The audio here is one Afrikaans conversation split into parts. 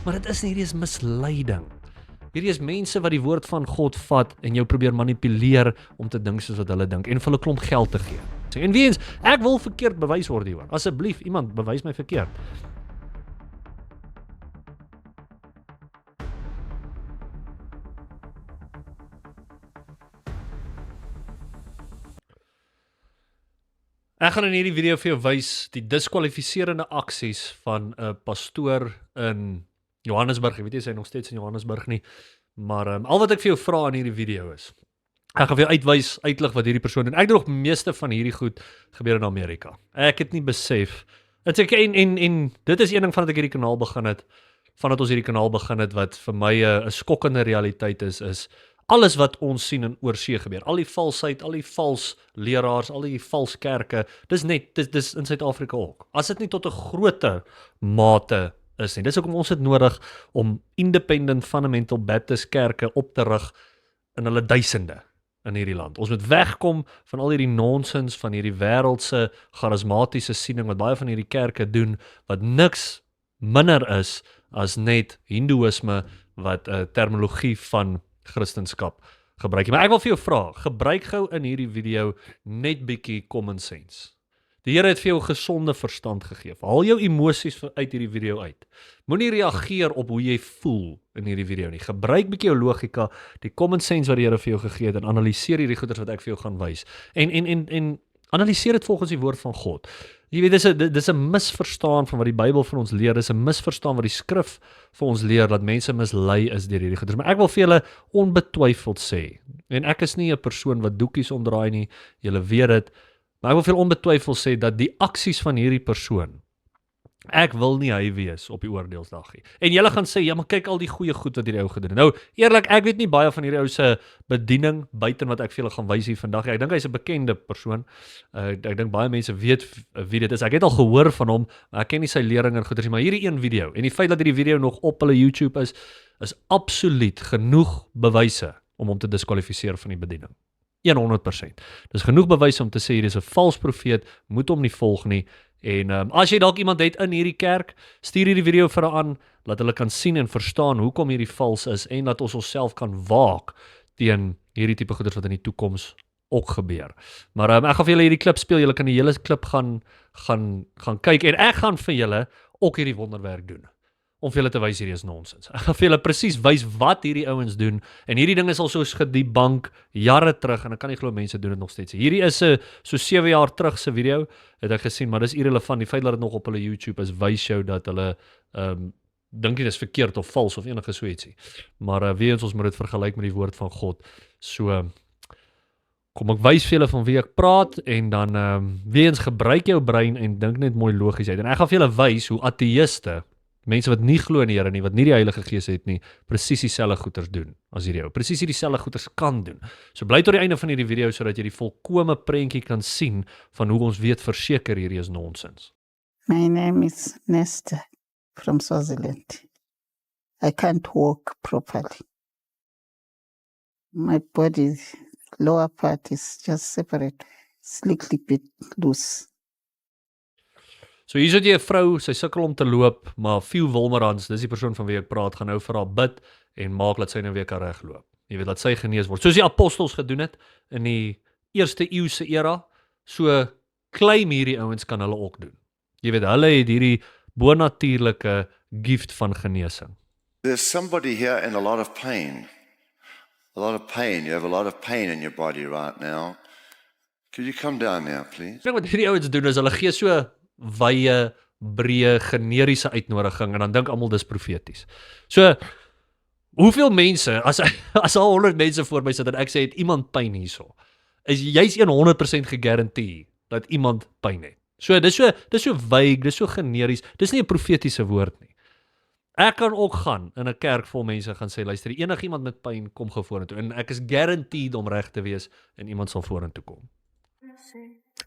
maar dit is nie, hierdie is misleiding. Hierdie is mense wat die woord van God vat en jou probeer manipuleer om te dink soos wat hulle dink en vir hulle klomp geld te gee. En wie eens, ek wil verkeerd bewys word hieroor. Asseblief, iemand bewys my verkeerd. Ek gaan in hierdie video vir jou wys die diskwalifiserende aksies van 'n pastoor in Johannesburg. Ek weet nie sy nog steeds in Johannesburg nie, maar al wat ek vir jou vra in hierdie video is, ek gaan vir jou uitlig wat hierdie persoon doen. Ek dink nog meeste van hierdie goed gebeur in Amerika. Ek het nie besef. En dit is een ding vandat ek hierdie kanaal begin het, vandat ons hierdie kanaal begin het, wat vir my 'n skokkende realiteit is alles wat ons sien in oorsee gebeur. Al die valsheid, al die vals leraars, al die vals kerke, dis in Suid-Afrika ook. As dit nie tot 'n groter mate is nie. Dis hoekom ons het nodig om independent fundamental Baptist kerke op te rig in hulle duisende in hierdie land. Ons moet wegkom van al hierdie nonsens, van hierdie wêreldse charismatiese siening wat baie van hierdie kerke doen, wat niks minder is as net hindoeïsme wat 'n terminologie van Christendom gebruik. Maar ek wil vir jou vra, gebruik gou in hierdie video net bietjie common sense. Die Here het vir jou gesonde verstand gegee. Haal jou emosies uit hierdie video uit. Moenie reageer op hoe jy voel in hierdie video nie. Gebruik bietjie jou logika, die common sense wat die Here vir jou gegee het en analiseer hierdie goeders wat ek vir jou gaan wys. En analiseer dit volgens die woord van God. Jy weet, dis 'n misverstaan van wat die Bybel vir ons leer. Dis 'n misverstaan wat die skrif vir ons leer, dat mense mislei is deur hierdie goeders. Maar ek wil vir julle onbetwyfeld sê, en ek is nie 'n persoon wat doekies omdraai nie, julle weet dit, maar ek wil vir julle onbetwyfeld sê dat die aksies van hierdie persoon, ek wil nie hy wees op die oordeelsdag nie. En julle gaan sê, ja, maar kyk al die goeie goed wat hierdie ou gedoen het. Nou, eerlik, ek weet nie baie van hierdie ou se bediening buiten wat ek vir julle gaan wys hier vandag. Ek dink hy's 'n bekende persoon. Ek dink baie mense weet wie dit is. Ek het al gehoor van hom, maar ek ken nie sy lering en goeders nie. Maar hierdie een video, en die feit dat hierdie video nog op hulle YouTube is absoluut genoeg bewyse om hom te diskwalifiseer van die bediening. 100%. Dis genoeg bewyse om te sê hier is 'n vals profeet, moet hom nie volg nie. En as jy dalk iemand het in hierdie kerk, stuur hierdie video vir hulle aan, laat hulle kan sien en verstaan hoekom hierdie vals is en dat ons onsself kan waak teen hierdie tipe goeders wat in die toekoms ook gebeur. Maar ek gaan vir julle hierdie klip speel, julle kan die hele klip gaan kyk en ek gaan vir julle ook hierdie wonderwerk doen. Om vir julle te wys hierdie is nonsens. Ek gaan vir julle presies wys wat hierdie ouens doen en hierdie ding is al soos gedebank jare terug en ek kan nie glo mense doen dit nog steeds. Hierdie is so 7 jaar terug se video het ek gesien, maar dis irrelevant. Die feit dat dit nog op hulle YouTube is, wys jou dat hulle dink nie dis verkeerd of vals of enige so ietsie. Maar weer eens ons moet dit vergelyk met die woord van God. So kom ek wys vir julle van wie ek praat en dan weer eens gebruik jou brein en dink net mooi logies uit. En ek gaan vir julle wys hoe ateïste, mense wat nie glo in die Here nie, wat nie die Heilige Gees het nie, presies dieselfde goeders doen as hierdie ou. Presies dieselfde goeders kan doen. So bly tot die einde van hierdie video sodat jy die volkomme prentjie kan sien van hoe ons weet verseker hierdie is nonsens. My name is Nesta from Swaziland. I can't walk properly. My body's lower part is just separate, slightly bit loose. So hier sit jy 'n vrou, sy sukkel om te loop, maar Phil Wilmerans, dis die persoon van wie ek praat, gaan nou vir haar bid en maak dat sy nou weer kan regloop. Jy weet, dat sy genees word. Soos die apostels gedoen het in die eerste eeuse era, so claim hierdie ouens kan hulle ook doen. Jy weet, hulle het hierdie bonatuurlike gift van genesing. There's somebody here in a lot of pain. A lot of pain. You have a lot of pain in your body right now. Could you come down now, please? Ek dink wat hierdie ouens doen is hulle gee so wye, breë, generiese uitnodiging en dan dink almal dis profeties. So, hoeveel mense, as al 100 mense voor my sit en ek sê het iemand pyn hierso, is jy's 100% gegarandeer dat iemand pyn het. So dis so vague, dis so generies, dis nie 'n profetiese woord nie. Ek kan ook gaan in 'n kerk vol mense gaan sê, luister, enigiemand met pyn kom gou vorentoe en ek is guaranteed om reg te wees en iemand sal vorentoe kom.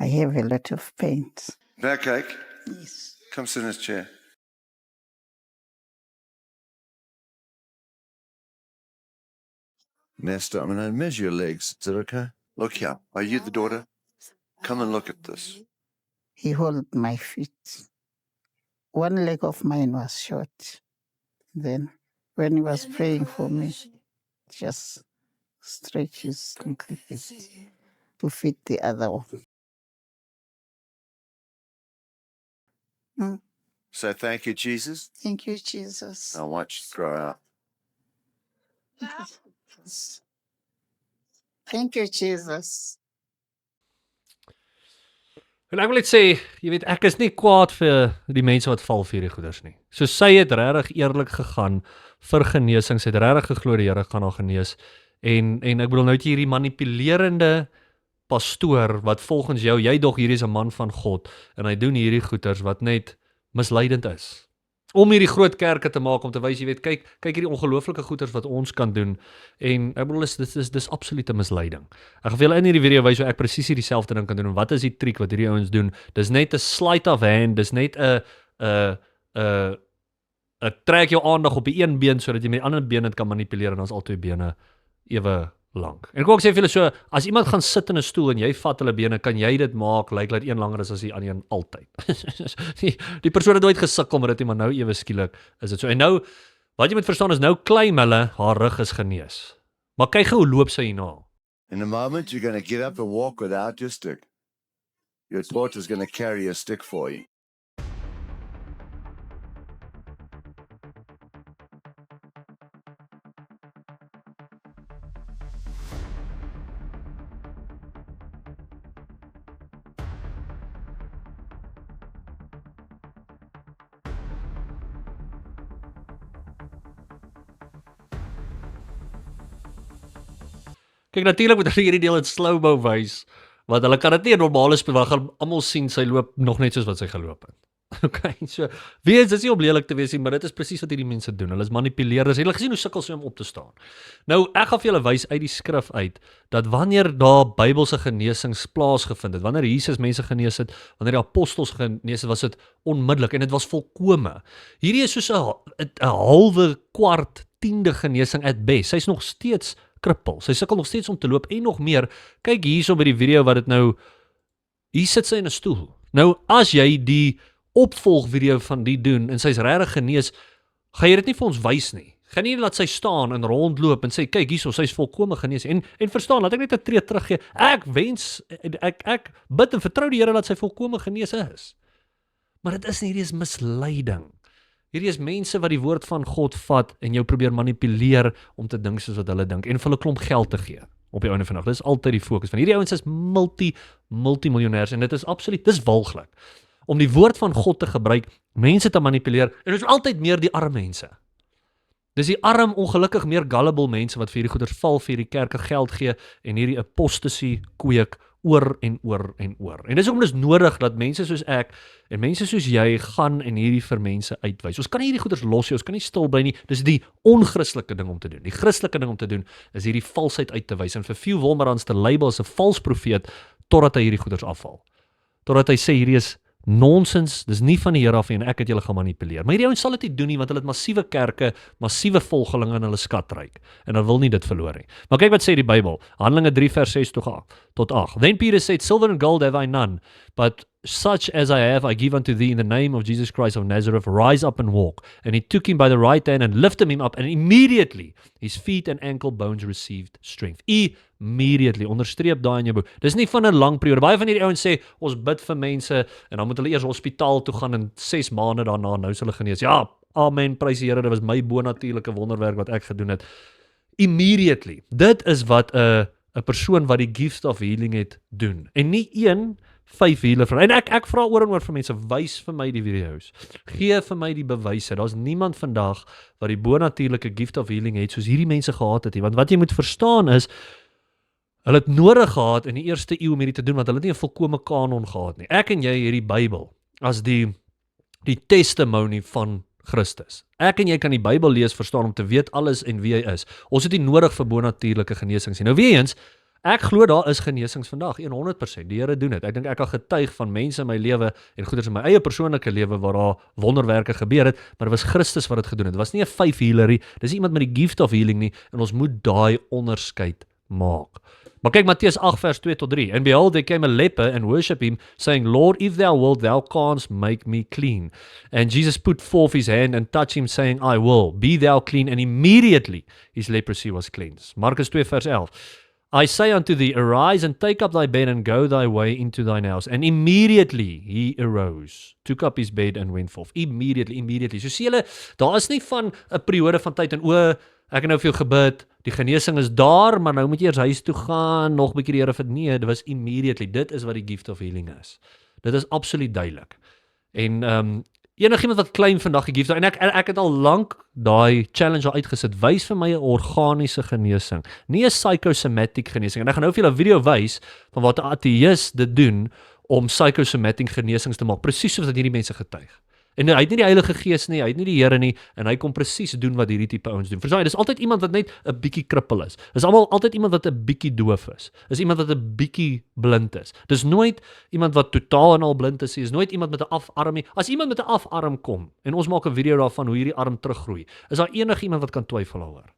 I have a lot of pains. Backache, Yes. come sit in this chair. Nesta, I'm going to measure your legs. Is that okay? Look here. Are you the daughter? Come and look at this. He held my feet. One leg of mine was short. Then when he was praying for me, just stretch his completely to fit the other one. So thank you, Jesus. Thank you, Jesus. Now watch it grow out. Thank you, Jesus. En ek wil net sê, jy weet, ek is nie kwaad vir die mense wat val vir hierdie goeders nie. So sy het regtig eerlik gegaan vir genesing, sy het regtig geglo die Here gaan haar genees. En ek bedoel nou het jy hierdie manipulerende pastoor wat volgens jou, jy dog hierdie is 'n man van God en hy doen hierdie goeders wat net misleidend is. Om hierdie groot kerke te maak, om te wys, jy weet, kyk hierdie ongelooflike goeders wat ons kan doen. En ek bedoel, dis absolute misleiding. Ek gaan vir julle in hierdie video wys hoe ek presies dieselfde ding kan doen. En wat is die triek wat hierdie ouens doen? Dis net 'n sleight of hand, dis net 'n trek jou aandag op die een been sodat jy met die ander been dit kan manipuleer en dan is al twee bene ewe lank. En ek wil ook sê vir julle so, as iemand gaan sit in 'n stoel en jy vat hulle bene, kan jy dit maak lyk dat een langer is as die ander een altyd. die persoon het nooit gesukkel met dit nie, maar nou ewe skielik is dit so. En nou, wat jy moet verstaan is nou claim hulle, haar rug is genees. Maar kyk hoe loop sy hierna. In a moment, you're going to get up and walk without your stick. Your daughter's going to carry your stick for you. Kyk, natuurlik moet hulle hierdie deel in slow-mo wys, want hulle kan dit nie 'n normale speel, want gaan almal sien sy loop nog net soos wat sy geloop het. Okay, so wees, dis nie om lelik te wees nie, maar dit is presies wat hierdie mense doen. Hulle is manipuleerders. Hulle gesien hoe sukkel sy om op te staan. Nou, ek gaan vir julle wys uit die skrif uit dat wanneer daar Bybelse genesings plaasgevind het, wanneer Jesus mense genees het, wanneer die apostels genees het, was dit onmiddellik en dit was volkome. Hierdie is soos 'n halwe kwart, 10de genesing at best. Sy's nog steeds krippel. Sy sukkel nog steeds om te loop en nog meer. Kyk hierso by die video wat dit nou, hier sit sy in 'n stoel. Nou, as jy die opvolgvideo van die doen en sy's regtig genees, gaan jy dit nie vir ons wys nie. Gaan nie laat sy staan en rondloop en sê, kyk hierso, sy's volkome genees. En verstaan, laat ek net 'n tree teruggee. Ek wens, ek bid en vertrou die Here dat sy volkome genees is. Maar dit is nie, hierdie is misleiding. Hierdie is mense wat die woord van God vat en jou probeer manipuleer om te dink soos wat hulle dink en vir hulle klomp geld te gee op die einde van die dag. Dis altyd die fokus van hierdie ouens is multimiljonêers en dit is absoluut, dis walglik. Om die woord van God te gebruik, mense te manipuleer en dit is altyd meer die arme mense. Dis die arm, ongelukkig meer gullible mense wat vir hierdie goeders val, vir hierdie kerke geld gee en hierdie apostasie kweek oor en oor en oor. En dis hoekom dis nodig dat mense soos ek en mense soos jy gaan en hierdie vir mense uitwys. Ons kan nie hierdie goeders los nie, ons kan nie stil bly nie. Dis die onchristelike ding om te doen. Die Christelike ding om te doen is hierdie valsheid uit te wys en vir Phil Wolmerans te label as 'n vals profeet totdat hy hierdie goeders afval. Totdat hy sê hierdie is nonsens, dis nie van die Here af en ek het julle gemanipuleer. Maar hierdie ouens sal dit nie doen nie want hulle het massiewe kerke, massiewe volgelinge in hulle skatryk en hulle wil nie dit verloor nie. Maar kyk wat sê die Bybel, Handelinge 3 vers 6 tot 8. Then Peter said, silver and gold have I none, but such as I have I give unto thee in the name of Jesus Christ of Nazareth, rise up and walk. And he took him by the right hand and lifted him up, and immediately his feet and ankle bones received strength. Immediately, onderstreep daai in jou boek. Dis nie van 'n lang periode. Baie van hierdie ouens sê, ons bid vir mense, en dan moet hulle eers hospitaal toe gaan, en 6 maande daarna, nou is hulle genees. Ja, amen, prys die Here, dit was my bonatuurlike wonderwerk wat ek gedoen het. Immediately. Dit is wat 'n persoon wat die gift of healing het doen. En nie 5 healer van. En ek vra oor en oor vir mense, wys vir my die video's. Gee vir my die bewyse. Daar's niemand vandag wat die bonatuurlike gift of healing het soos hierdie mense gehad het nie. Want wat jy moet verstaan is, hulle het nodig gehad in die eerste eeu om hierdie te doen, want hulle het nie 'n volkomme kanon gehad nie. Ek en jy hierdie Bybel as die testimony van Christus. Ek en jy kan die Bybel lees, verstaan, om te weet alles en wie hy is. Ons het nie nodig vir bonatuurlike genesings nie. Nou weer eens, ek glo daar is genesings vandag, 100%. Die Here doen dit. Ek dink ek kan getuig van mense in my lewe en goeders in my eie persoonlike lewe waar daar wonderwerke gebeur het, maar dit was Christus wat dit gedoen het. Dit was nie 'n 5 healerie, dis nie iemand met die gift of healing nie, en ons moet daai onderskeid maak. Maar kyk Matteus 8 vers 2 tot 3. And behold, there came a leper and worshipped him, saying, Lord, if thou wilt, thou canst make me clean. And Jesus put forth his hand and touched him, saying, I will, be thou clean. And immediately his leprosy was cleansed. Marcus 2 vers 11. I say unto thee, arise and take up thy bed and go thy way into thine house. And immediately he arose, took up his bed and went forth. Immediately. So sê julle, daar is nie van 'n periode van tyd en ek het nou vir jou gebid, die genesing is daar, maar nou moet jy eers huis toe gaan, nog 'n bietjie die Here vir nee, dit was immediately. Dit is wat die gift of healing is. Dit is absoluut duidelik. En enigiemand wat claim vandag die gift, en ek het al lank daai challenge al uitgesit, wys vir my 'n organiese genesing, nie 'n psychosomatic genesing. En ek gaan nou vir julle 'n video wys van wat 'n ateïs dit doen om psychosomatic genesings te maak, presies soos wat hierdie mense getuig. En hy het nie die Heilige Gees nie, hy het nie die Here nie, en hy kom presies doen wat hierdie tipe ouens doen. Verstaan jy, dis altyd iemand wat net 'n bietjie krippel is. Dis altyd iemand wat 'n bietjie doof is. Dis iemand wat 'n bietjie blind is. Dis nooit iemand wat totaal en al blind is. Dis nooit iemand met 'n afarm nie. As iemand met 'n afarm kom, en ons maak 'n video daarvan hoe hierdie arm teruggroei, is daar enigiemand wat kan twyfel daaroor.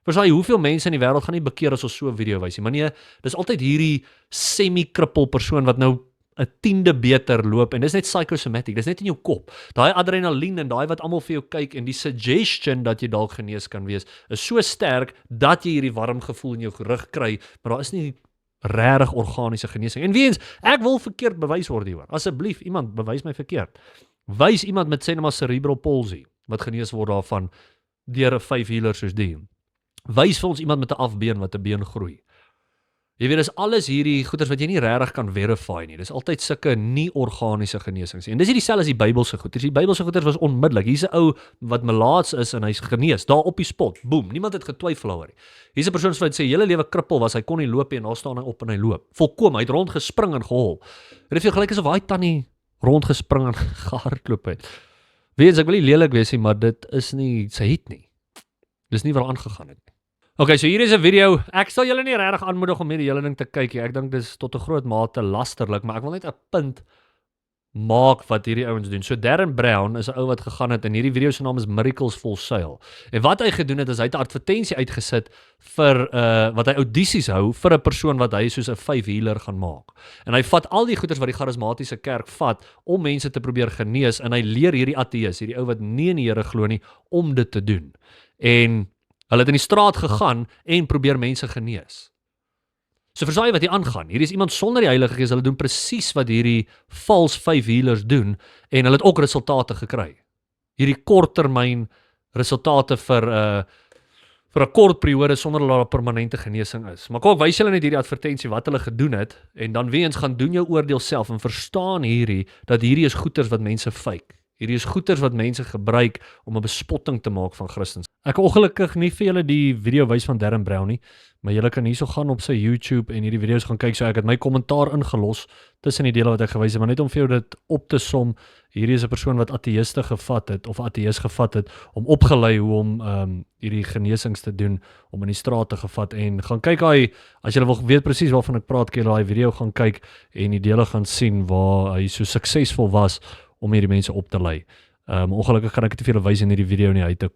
Verstaan jy, hoeveel mense in die wêreld gaan nie bekeer as ons so 'n video wys nie. Maar nee, dis altyd hierdie semi-krippel persoon wat nou 'n 10de beter loop, en dis net psychosomatic, dis net in jou kop. Daai adrenalien en daai wat almal vir jou kyk en die suggestion dat jy dalk genees kan wees, is so sterk dat jy hierdie warm gevoel in jou rug kry, maar daar is nie regtig organiese genesing. En weens, ek wil verkeerd bewys word hieroor. Asseblief, iemand bewys my verkeerd. Wys iemand met sê net maar cerebral palsy wat genees word daarvan deur 'n 5 healer soos die. Wys vir ons iemand met 'n afbeen wat 'n been groei. Jy weet, dis alles hierdie goeders wat jy nie regtig kan verify nie. Dis altyd sulke nie organiese genesings. En dis nie dieselfde as die Bybelse goeders. Die Bybelse goeders was onmiddellik. Hier's 'n ou wat melaats is en hy's genees, daar op die spot. Boem, niemand het getwyfel daaroor nie. Hier's 'n persoon wat sê hele lewe krippel was, hy kon nie loop nie en daar staan hy op en hy loop. Volkom, hy het rondgespring en gehol. Dit het gelyk asof hy tannie rondgespring en gehardloop het. Wees, ek wil nie lelik wees nie, maar dit is nie sy het nie. Dis nie waar aangegaan het nie. Okay, so hier is 'n video. Ek sal julle nie regtig aanmoedig om hierdie hele ding te kyk nie. Ek dink dis tot 'n groot mate lasterlik, maar ek wil net 'n punt maak wat hierdie ouens doen. So Darren Brown is 'n ou wat gegaan het en hierdie video se naam is Miracles Vol Sail. En wat hy gedoen het is hy het 'n advertensie uitgesit vir wat hy audisies hou vir 'n persoon wat hy soos 'n 5 healer gaan maak. En hy vat al die goeders wat die charismatiese kerk vat om mense te probeer genees en hy leer hierdie ateïs, hierdie ou wat nie in die Here glo nie, om dit te doen. En hulle het in die straat gegaan en probeer mense genees. So verstaan jy wat hier aangaan? Hier is iemand sonder die Heilige Gees, hulle doen presies wat hierdie false 5 healers doen en hulle het ook resultate gekry. Hierdie korttermyn resultate vir 'n kort periode sonder dat daar 'n permanente genesing is. Maar kom ek wys julle net hierdie advertensie wat hulle gedoen het en dan weer eens gaan doen jou oordeel self en verstaan dat hierdie is goeters wat mense fake. Hierdie is goeters wat mense gebruik om 'n bespotting te maak van Christens. Ek ongelukkig nie vir julle die video wys van Darren Brown nie, maar julle kan hierso gaan op sy YouTube en hierdie video's gaan kyk. So ek het my kommentaar ingelos tussen die dele wat ek gewys het, maar net om vir jou dit op te som. Hierdie is 'n persoon wat ateïste gevat het of ateïs gevat het om opgelei hoe om hierdie genesings te doen, om in die straat te gevat en gaan kyk as julle wil weet presies waarvan ek praat, kan jy daai video gaan kyk en die dele gaan sien waar hy so suksesvol was om hierdie mense op te lei. Ongelukkig kan ek dit vir julle wys in hierdie video nie. Hy het 'n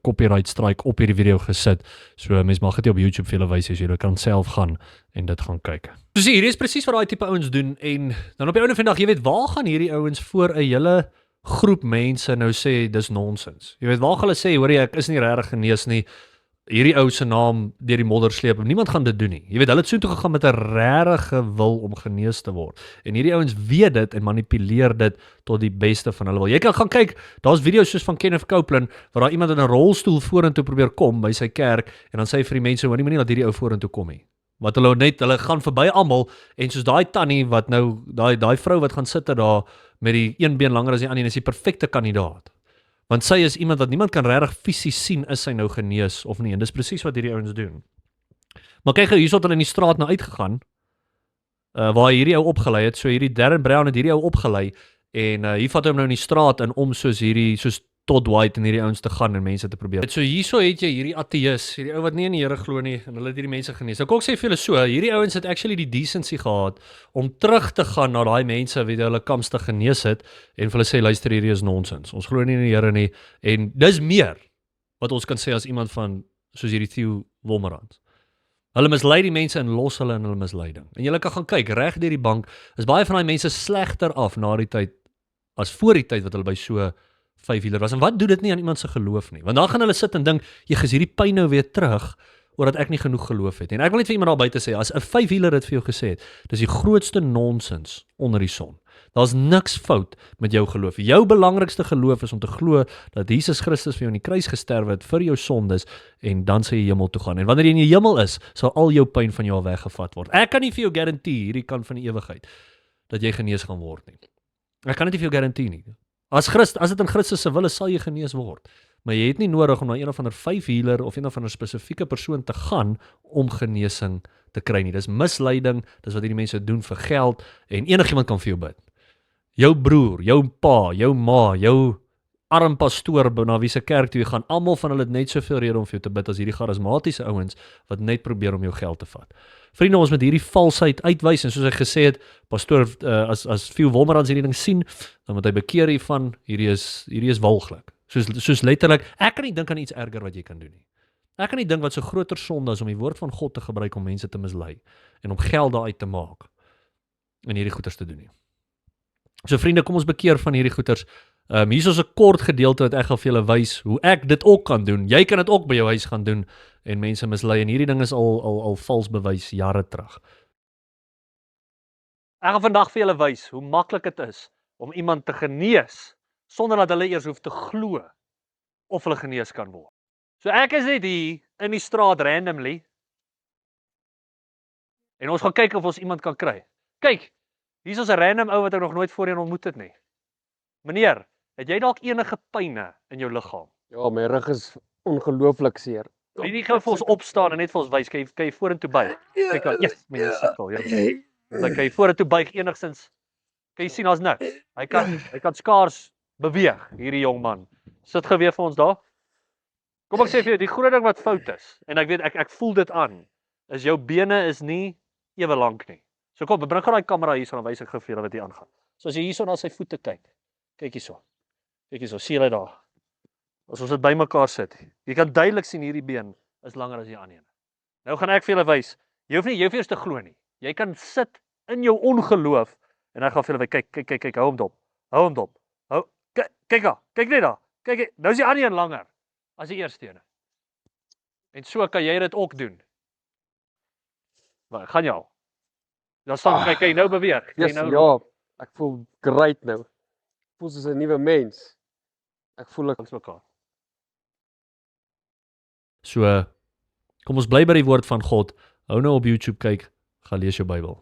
copyright strike op hierdie video gesit. So mense mag dit op YouTube vir julle wys as julle kan self gaan en dit gaan kyk. So sien, hierdie is presies wat daai tipe ouens doen en dan op die einde van die dag, jy weet, waar gaan hierdie ouens voor 'n hele groep mense nou sê dis nonsens. Jy weet, waar gaan hulle sê, hoor jy, ek is nie regtig genees nie. Hierdie ou se naam deur die modder sleep. Niemand gaan dit doen nie. Jy weet, hulle het so toe gegaan met 'n regte wil om genees te word. En hierdie ouens weet dit en manipuleer dit tot die beste van hulle wil. Jy kan gaan kyk, daar's video's soos van Kenneth Copeland waar daar iemand in 'n rolstoel vorentoe probeer kom by sy kerk en dan sê hy vir die mense, hoor nie dat hierdie ou vorentoe kom nie. Wat hulle gaan verby almal en soos daai tannie wat nou daai vrou wat gaan sit daar met die een been langer as die ander, is die perfekte kandidaat. Want sy is iemand wat niemand kan regtig fisies sien, is sy nou genees of nie, en dis presies wat hierdie ouens doen. Maar kyk, hierso het hulle in die straat nou uitgegaan, waar hierdie ou opgelei het, so hierdie Darren Brown het hierdie ou opgelei, en hier vat hy hom nou in die straat in om soos Todd White en hierdie ouens te gaan en mense te probeer. So hierso het jy hierdie ateïs, hierdie ou wat nie in die Here glo nie, en hulle het hierdie mense genees. Ek ook sê vir julle so, hierdie ouens het actually die decency gehad om terug te gaan na daai mense wie hulle kamstig genees het en vir hulle sê, luister, hierdie is nonsens. Ons glo nie in die Here nie en dis meer wat ons kan sê as iemand van soos hierdie Theo Wolmerans. Hulle mislei die mense en los hulle in hulle misleiding. En jy kan gaan kyk, reg deur die bank, is baie van daai mense slegter af na die tyd as voor die tyd wat hulle by so 5-wieler was. En wat doen dit nie aan iemand se geloof nie? Want dan gaan hulle sit en dink, jy is hierdie pyn nou weer terug, omdat ek nie genoeg geloof het. En ek wil net vir iemand daar buite sê, as 'n 5-wieler dit vir jou gesê het, dis die grootste nonsens onder die son. Daar's niks fout met jou geloof. Jou belangrikste geloof is om te glo dat Jesus Christus vir jou in die kruis gesterwe het vir jou sondes en dan sal jy hemel toe gaan. En wanneer jy in die hemel is, sal al jou pyn van jou weggevat word. Ek kan nie vir jou garandeer hierdie kant van die ewigheid dat jy genees gaan word nie. Ek kan dit nie vir jou garandeer nie. As dit in Christus se wil is, sal jy genees word. Maar jy het nie nodig om na een of ander 5-wieler of een of ander spesifieke persoon te gaan om genesing te kry nie. Dis misleiding, dis wat hierdie mense doen vir geld en enigiemand kan vir jou bid. Jou broer, jou pa, jou ma, jou arm pastoor na wie se kerk toe jy gaan, almal van hulle het net soveel rede om vir jou te bid as hierdie charismatiese ouens wat net probeer om jou geld te vat. Vriende, ons moet hierdie valsheid uitwys en soos ek gesê het, pastoor as Phil Wolmerans hierdie ding sien, dan moet hy bekeer hiervan, hierdie is walglik. Soos letterlik, ek kan nie dink aan iets erger wat jy kan doen nie. Ek kan nie dink wat so groter sonde is om die woord van God te gebruik om mense te mislei en om geld daaruit te maak en hierdie goeders te doen nie. So vriende, kom ons bekeer van hierdie goeders. Hier is 'n kort gedeelte wat ek gaan vir julle wys hoe ek dit ook kan doen. Jy kan dit ook by jou huis gaan doen en mense mislei en hierdie ding is al vals bewys jare terug. Ek gaan vandag vir julle wys hoe maklik dit is om iemand te genees sonder dat hulle eers hoef te glo of hulle genees kan word. So ek is net hier in die straat randomly en ons gaan kyk of ons iemand kan kry. Kyk, hier is 'n random ou wat ek nog nooit voorheen ontmoet het nie. Meneer, het jy dalk enige pyne in jou liggaam? Ja, my rug is ongelooflik seer. Wil jy gou vir ons opstaan en net vir ons wys, kan jy vorentoe buig? Kyk al, yes, my sukkel, ja. Dan kan jy vorentoe buig enigstens. Kan jy sien daar's niks. Hy kan skaars beweeg, hierdie jong man. Sit geweer vir ons daar. Kom ek sê vir jou, die groot ding wat fout is, en ek weet ek voel dit aan, is jou bene is nie ewe lank nie. So kom, bring gou daai kamera hierso dan wys ek gou vir julle wat hier aangaan. So as jy hierso na sy voete kyk. Kyk hierso. Kyk hierso, sien jy daar? As ons dit bymekaar sit. Jy kan duidelik sien hierdie been is langer as die ander een. Nou gaan ek vir julle wys. Jy hoef eers te glo nie. Jy kan sit in jou ongeloof en ek gaan vir julle wys. Kyk, hou hom dop. Hou hom dop. Hou kyk daar. Kyk net daar. Kyk, nou is die ander een langer as die eerste een. En so kan jy dit ook doen. Gaan jy al? Dan staan kyk nou beweeg. Yes, nou ja, ek voel great nou. Ek voel soos 'n nuwe mens. Ek voel ek langs mekaar. So, kom ons bly by die woord van God. Hou nou op YouTube kyk, gaan lees jou Bybel.